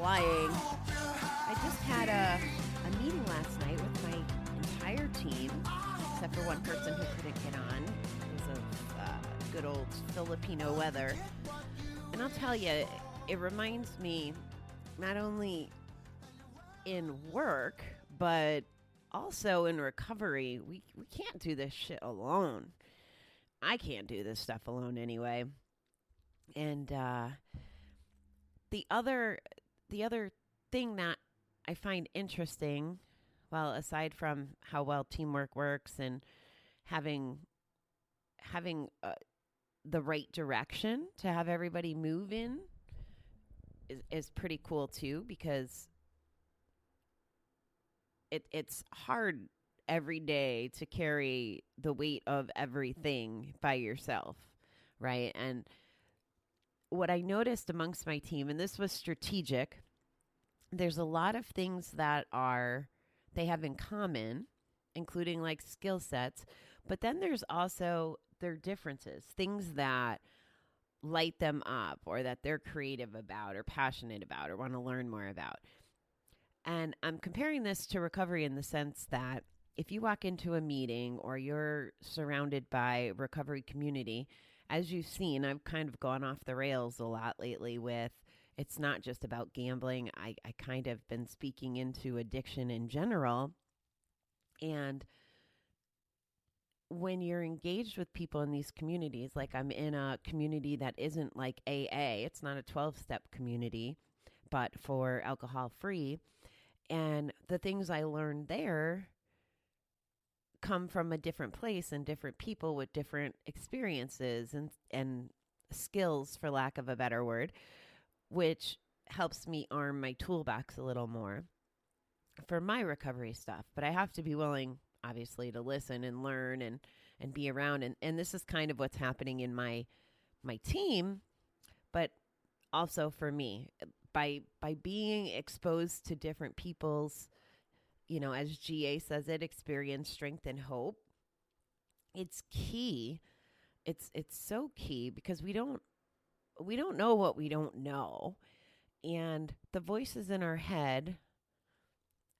flying. I just had a meeting last night with my entire team, except for one person who couldn't get on because of good old Filipino weather. And I'll tell you, it reminds me not only in work, but also in recovery. We can't do this shit alone. I can't do this stuff alone anyway. And the other thing that I find interesting, well, aside from how well teamwork works and having the right direction to have everybody move in is pretty cool too, because it's hard every day to carry the weight of everything by yourself, right? And what I noticed amongst my team, and this was strategic, there's a lot of things that they have in common, including like skill sets, but then there's also their differences, things that light them up or that they're creative about or passionate about or want to learn more about. And I'm comparing this to recovery in the sense that if you walk into a meeting or you're surrounded by recovery community, as you've seen, I've kind of gone off the rails a lot lately with it's not just about gambling. I kind of been speaking into addiction in general. And when you're engaged with people in these communities, like I'm in a community that isn't like AA, it's not a 12-step community, but for alcohol free. And the things I learned there come from a different place and different people with different experiences and skills, for lack of a better word, which helps me arm my toolbox a little more for my recovery stuff. But I have to be willing, obviously, to listen and learn and be around. And this is kind of what's happening in my team, but also for me. By being exposed to different people's, as GA says it, experience, strength, and hope, it's key. It's so key because we don't know what we don't know. And the voices in our head,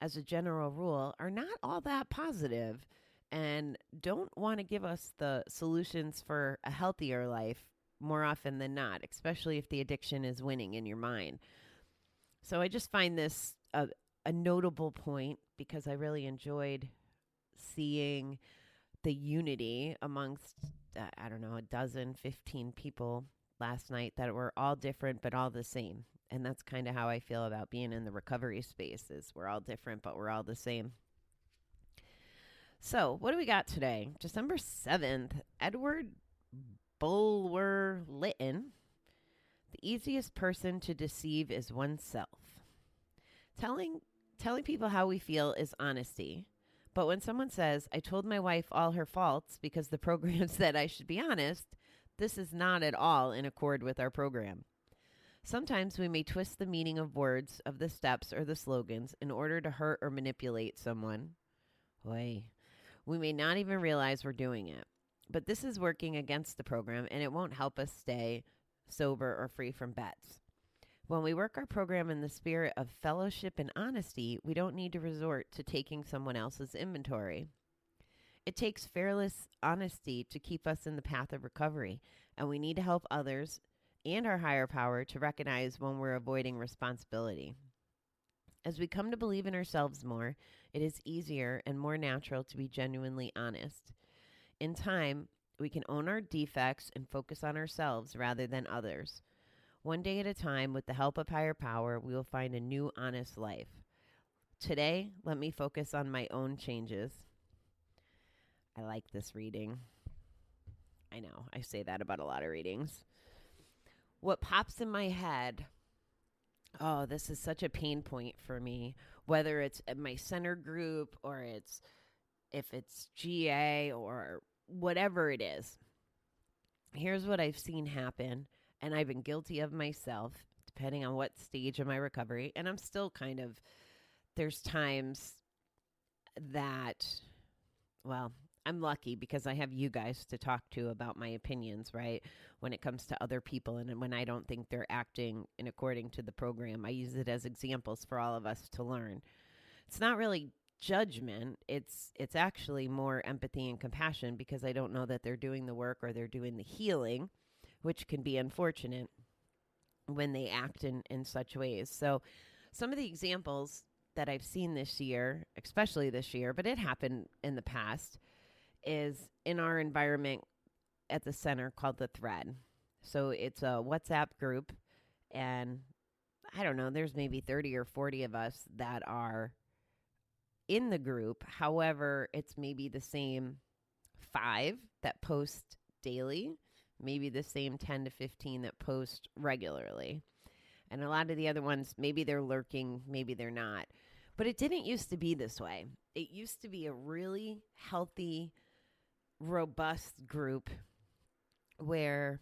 as a general rule, are not all that positive and don't want to give us the solutions for a healthier life more often than not, especially if the addiction is winning in your mind. So I just find this a notable point because I really enjoyed seeing the unity amongst, a dozen, 15 people last night that were all different but all the same. And that's kind of how I feel about being in the recovery space is we're all different but we're all the same. So what do we got today? December 7th, Edward Bulwer Lytton. The easiest person to deceive is oneself. Telling people how we feel is honesty. But when someone says, I told my wife all her faults because the program said I should be honest, this is not at all in accord with our program. Sometimes we may twist the meaning of words, of the steps or the slogans in order to hurt or manipulate someone. Oy. We may not even realize we're doing it. But this is working against the program and it won't help us stay sober or free from bets. When we work our program in the spirit of fellowship and honesty, we don't need to resort to taking someone else's inventory. It takes fearless honesty to keep us in the path of recovery, and we need to help others and our higher power to recognize when we're avoiding responsibility. As we come to believe in ourselves more, it is easier and more natural to be genuinely honest. In time, we can own our defects and focus on ourselves rather than others. One day at a time, with the help of higher power, we will find a new, honest life. Today, let me focus on my own changes. I like this reading. I know, I say that about a lot of readings. What pops in my head, this is such a pain point for me, whether it's at my center group or if it's GA or whatever it is. Here's what I've seen happen, and I've been guilty of myself, depending on what stage of my recovery. And I'm still there's times that, I'm lucky because I have you guys to talk to about my opinions, right? When it comes to other people and when I don't think they're acting in according to the program, I use it as examples for all of us to learn. It's not really judgment. It's actually more empathy and compassion because I don't know that they're doing the work or they're doing the healing, which can be unfortunate when they act in such ways. So some of the examples that I've seen this year, especially this year, but it happened in the past, is in our environment at the center called the Thread. So it's a WhatsApp group, and I don't know, there's maybe 30 or 40 of us that are in the group. However, it's maybe the same 5 that post daily, maybe the same 10 to 15 that post regularly. And a lot of the other ones, maybe they're lurking, maybe they're not. But it didn't used to be this way. It used to be a really healthy, robust group where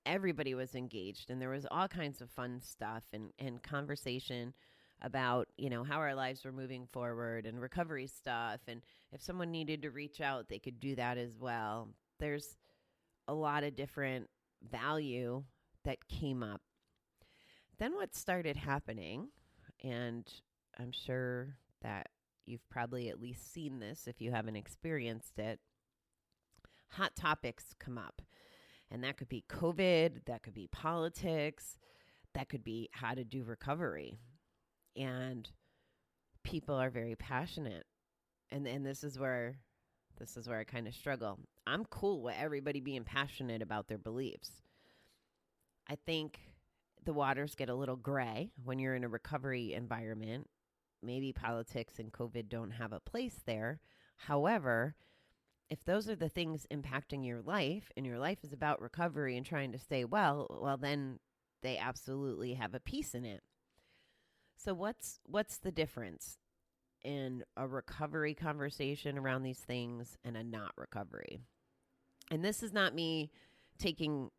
everybody was engaged and there was all kinds of fun stuff and conversation about, how our lives were moving forward and recovery stuff. And if someone needed to reach out, they could do that as well. There's a lot of different value that came up. Then what started happening, and I'm sure that you've probably at least seen this if you haven't experienced it, hot topics come up. And that could be COVID, that could be politics, that could be how to do recovery. And people are very passionate. And this is where I kind of struggle. I'm cool with everybody being passionate about their beliefs. I think the waters get a little gray when you're in a recovery environment. Maybe politics and COVID don't have a place there. However, if those are the things impacting your life and your life is about recovery and trying to stay well, then they absolutely have a piece in it. So what's the difference in a recovery conversation around these things and a not recovery? And this is not me taking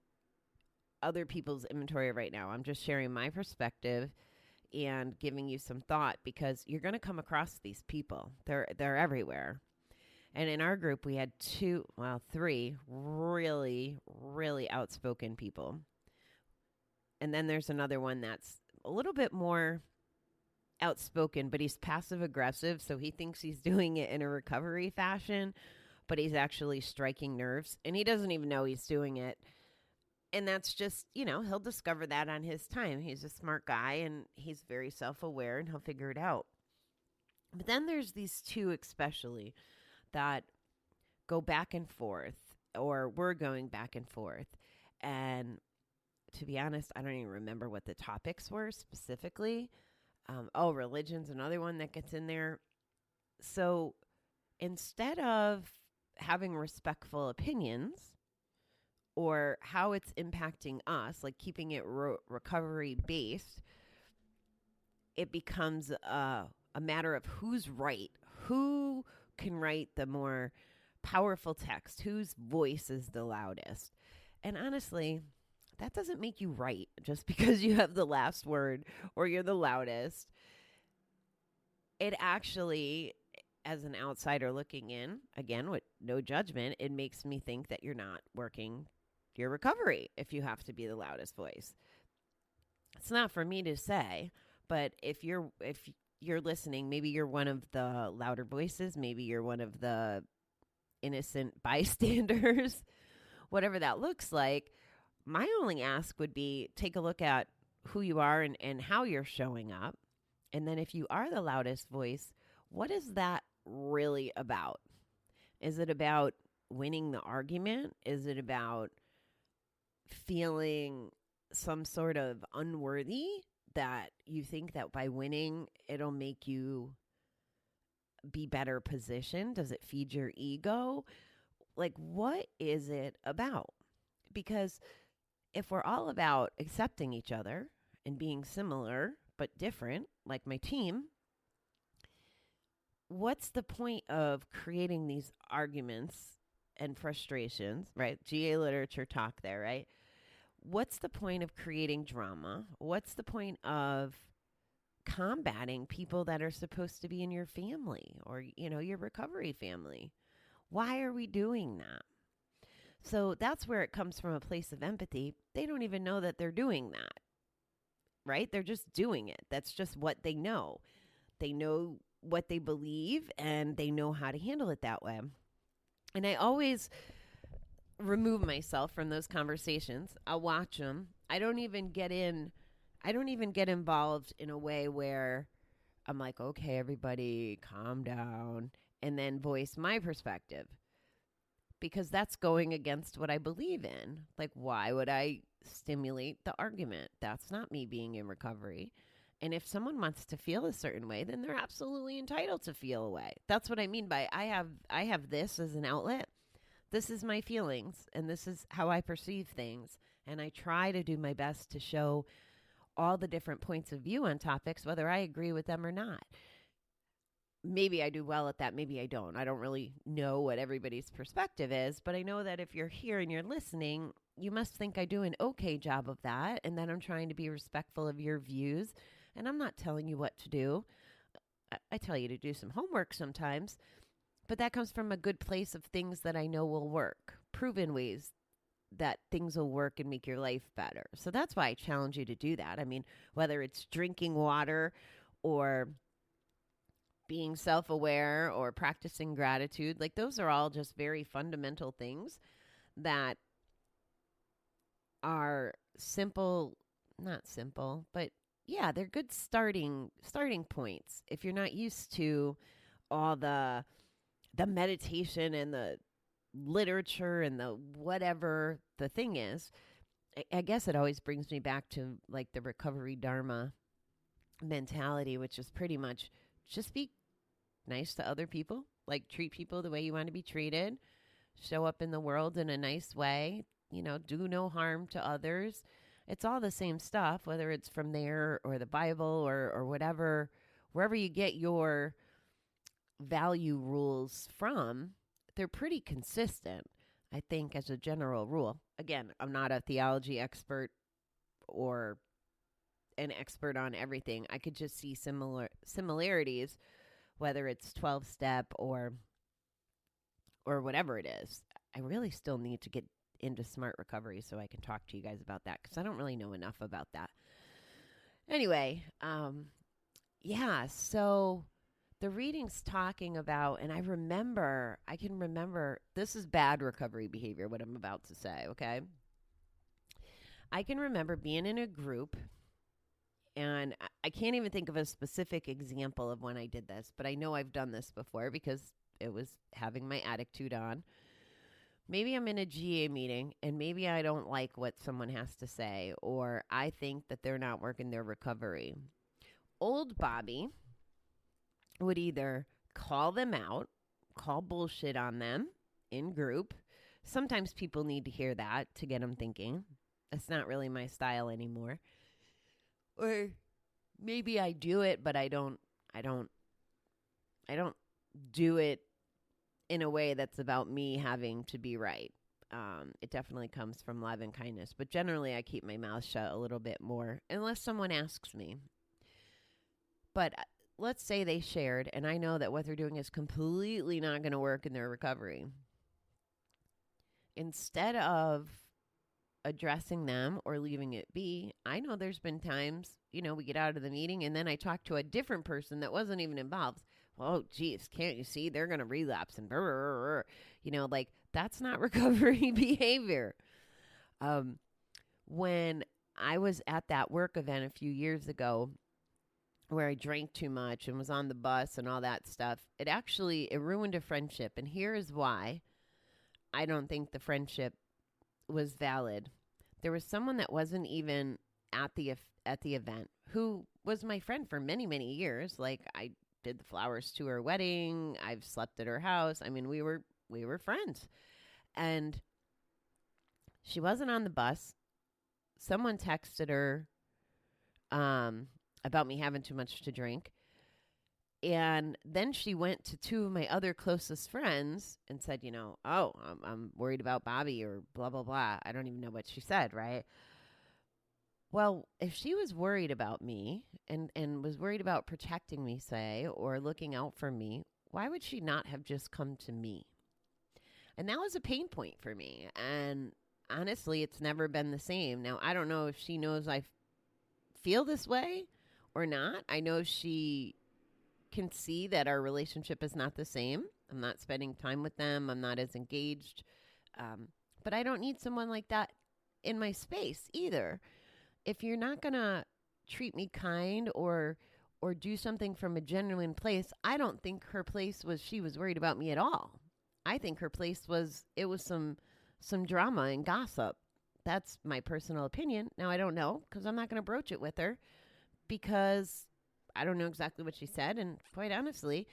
other people's inventory right now. I'm just sharing my perspective and giving you some thought because you're going to come across these people. They're everywhere. And in our group, we had 3 really, really outspoken people. And then there's another one that's a little bit more outspoken, but he's passive aggressive. So he thinks he's doing it in a recovery fashion, but he's actually striking nerves and he doesn't even know he's doing it. And that's just, he'll discover that on his time. He's a smart guy and he's very self-aware and he'll figure it out. But then there's these 2 especially that go back and forth, or we're going back and forth. And to be honest, I don't even remember what the topics were specifically. Religion's another one that gets in there. So instead of having respectful opinions or how it's impacting us, like keeping it recovery based, it becomes a matter of who's right, who can write the more powerful text, whose voice is the loudest. And honestly, that doesn't make you right just because you have the last word or you're the loudest. It actually, as an outsider looking in, again, with no judgment, it makes me think that you're not working your recovery if you have to be the loudest voice. It's not for me to say, but if you're listening, maybe you're one of the louder voices, maybe you're one of the innocent bystanders, whatever that looks like. My only ask would be take a look at who you are and how you're showing up. And then if you are the loudest voice, what is that really about? Is it about winning the argument? Is it about feeling some sort of unworthy, that you think that by winning, it'll make you be better positioned? Does it feed your ego? Like, what is it about? Because if we're all about accepting each other and being similar but different, like my team, what's the point of creating these arguments and frustrations, right? GA literature talk there, right? What's the point of creating drama? What's the point of combating people that are supposed to be in your family or, your recovery family? Why are we doing that? So that's where it comes from, a place of empathy. They don't even know that they're doing that, right? They're just doing it. That's just what they know. They know what they believe and they know how to handle it that way. And I always remove myself from those conversations. I'll watch them. I don't even get involved in a way where I'm like, okay, everybody calm down, and then voice my perspective, because that's going against what I believe in. Like, why would I stimulate the argument? That's not me being in recovery. And if someone wants to feel a certain way, then they're absolutely entitled to feel a way. That's what I mean by I have this as an outlet. This is my feelings, and this is how I perceive things. And I try to do my best to show all the different points of view on topics, whether I agree with them or not. Maybe I do well at that. Maybe I don't. I don't really know what everybody's perspective is, but I know that if you're here and you're listening, you must think I do an okay job of that, and that I'm trying to be respectful of your views. And I'm not telling you what to do. I tell you to do some homework sometimes, but that comes from a good place of things that I know will work, proven ways that things will work and make your life better. So that's why I challenge you to do that. I mean, whether it's drinking water or being self-aware or practicing gratitude, like those are all just very fundamental things that are simple, not simple, but yeah, they're good starting points. If you're not used to all the meditation and the literature and the whatever the thing is, I guess it always brings me back to like the recovery dharma mentality, which is pretty much just be nice to other people, like treat people the way you want to be treated, show up in the world in a nice way, do no harm to others. It's all the same stuff, whether it's from there or the Bible or whatever, wherever you get your value rules from, they're pretty consistent, I think, as a general rule. Again, I'm not a theology expert or an expert on everything. I could just see similarities, whether it's 12-step or whatever it is. I really still need to get into smart recovery so I can talk to you guys about that, because I don't really know enough about that. Anyway, yeah, so the reading's talking about, and I can remember, this is bad recovery behavior, what I'm about to say, okay? I can remember being in a group, and I can't even think of a specific example of when I did this, but I know I've done this before because it was having my addictude on. Maybe I'm in a GA meeting, and maybe I don't like what someone has to say, or I think that they're not working their recovery. Old Bobby would either call them out, call bullshit on them in group. Sometimes people need to hear that to get them thinking. It's not really my style anymore. Or maybe I do it, but I don't do it in a way that's about me having to be right. It definitely comes from love and kindness, but generally I keep my mouth shut a little bit more unless someone asks me. But let's say they shared, and I know that what they're doing is completely not going to work in their recovery. Instead of addressing them or leaving it be, I know there's been times, we get out of the meeting and then I talk to a different person that wasn't even involved. Oh, geez, can't you see they're going to relapse and like that's not recovery behavior. When I was at that work event a few years ago where I drank too much and was on the bus and all that stuff, it ruined a friendship. And here is why I don't think the friendship was valid. There was someone that wasn't even at the event who was my friend for many, many years. Like, I did the flowers to her wedding. I've slept at her house. I mean, we were friends. And she wasn't on the bus. Someone texted her about me having too much to drink. And then she went to two of my other closest friends and said, I'm worried about Bobby or blah, blah, blah. I don't even know what she said, right? Well, if she was worried about me and was worried about protecting me, say, or looking out for me, why would she not have just come to me? And that was a pain point for me. And honestly, it's never been the same. Now, I don't know if she knows I feel this way or not. I know she can see that our relationship is not the same. I'm not spending time with them. I'm not as engaged. But I don't need someone like that in my space either. If you're not going to treat me kind or do something from a genuine place, I don't think her place was she was worried about me at all. I think her place was it was some drama and gossip. That's my personal opinion. Now, I don't know because I'm not going to broach it with her because I don't know exactly what she said. And quite honestly,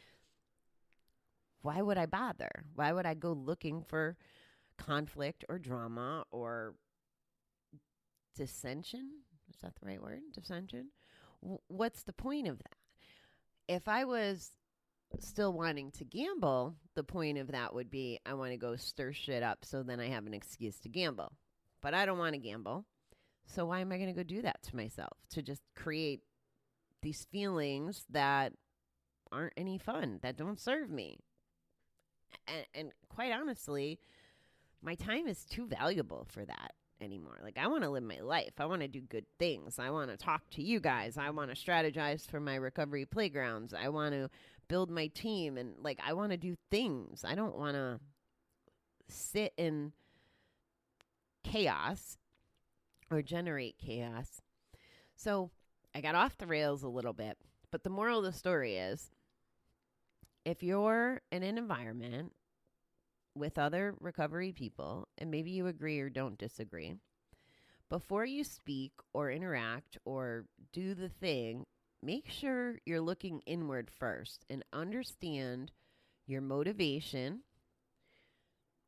why would I bother? Why would I go looking for conflict or drama or dissension? Is that the right word? Dissension? What's the point of that? If I was still wanting to gamble, the point of that would be I want to go stir shit up so then I have an excuse to gamble. But I don't want to gamble. So why am I going to go do that to myself? To just create these feelings that aren't any fun, that don't serve me. And quite honestly, my time is too valuable for that anymore. Like, I want to live my life. I want to do good things. I want to talk to you guys. I want to strategize for my recovery playgrounds. I want to build my team. And, like, I want to do things. I don't want to sit in chaos or generate chaos. So I got off the rails a little bit. But the moral of the story is, if you're in an environment with other recovery people, and maybe you agree or don't disagree, before you speak or interact or do the thing, make sure you're looking inward first and understand your motivation.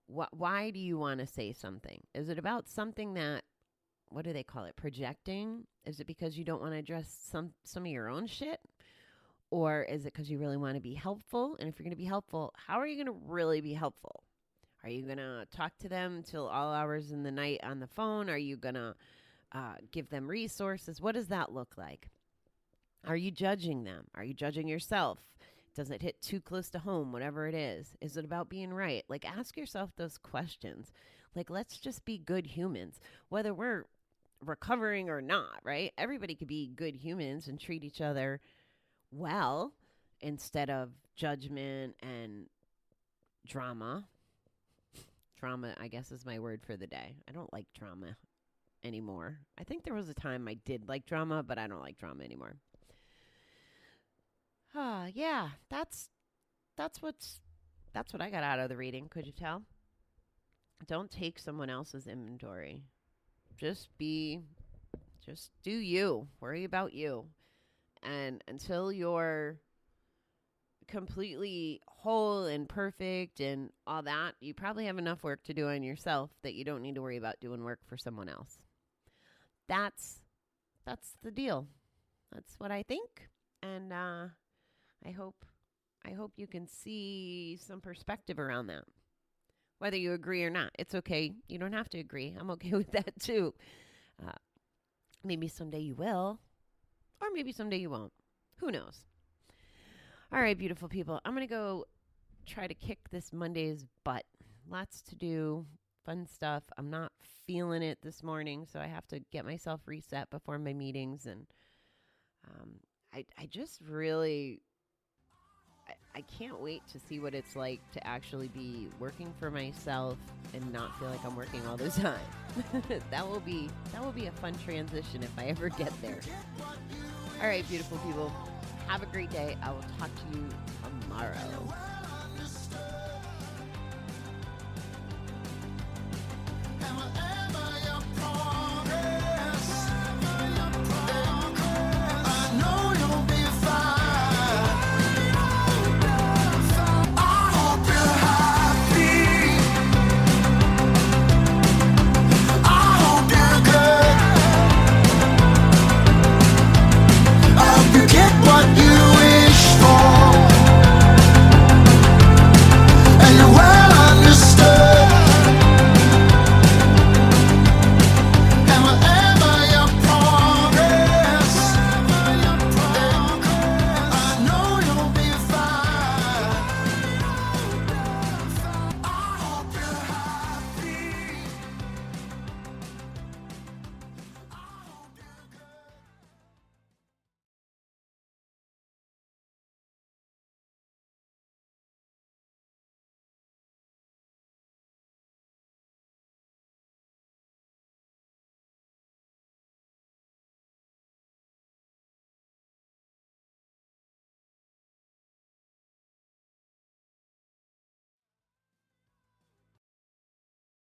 Why do you want to say something? Is it about something that, what do they call it, projecting? Is it because you don't want to address some of your own shit? Or is it because you really want to be helpful? And if you're going to be helpful, how are you going to really be helpful? Are you going to talk to them till all hours in the night on the phone? Are you going to give them resources? What does that look like? Are you judging them? Are you judging yourself? Does it hit too close to home, whatever it is? Is it about being right? Like, ask yourself those questions. Like, let's just be good humans, whether we're recovering or not, right? Everybody could be good humans and treat each other well instead of judgment and drama. Drama, I guess, is my word for the day. I don't like drama anymore. I think there was a time I did like drama, but I don't like drama anymore. Yeah, that's what I got out of the reading. Could you tell? Don't take someone else's inventory. Just do you. Worry about you. And until you're completely whole and perfect and all that, you probably have enough work to do on yourself that you don't need to worry about doing work for someone else. That's the deal. That's what I think. And I hope you can see some perspective around that. Whether you agree or not, it's okay. You don't have to agree. I'm okay with that too. Maybe someday you will, or maybe someday you won't. Who knows? All right, beautiful people. I'm going to go try to kick this Monday's butt. Lots to do, fun stuff. I'm not feeling it this morning, so I have to get myself reset before my meetings. And I just really, I can't wait to see what it's like to actually be working for myself and not feel like I'm working all the time. That will be a fun transition if I ever get there. All right, beautiful people. Have a great day. I will talk to you tomorrow.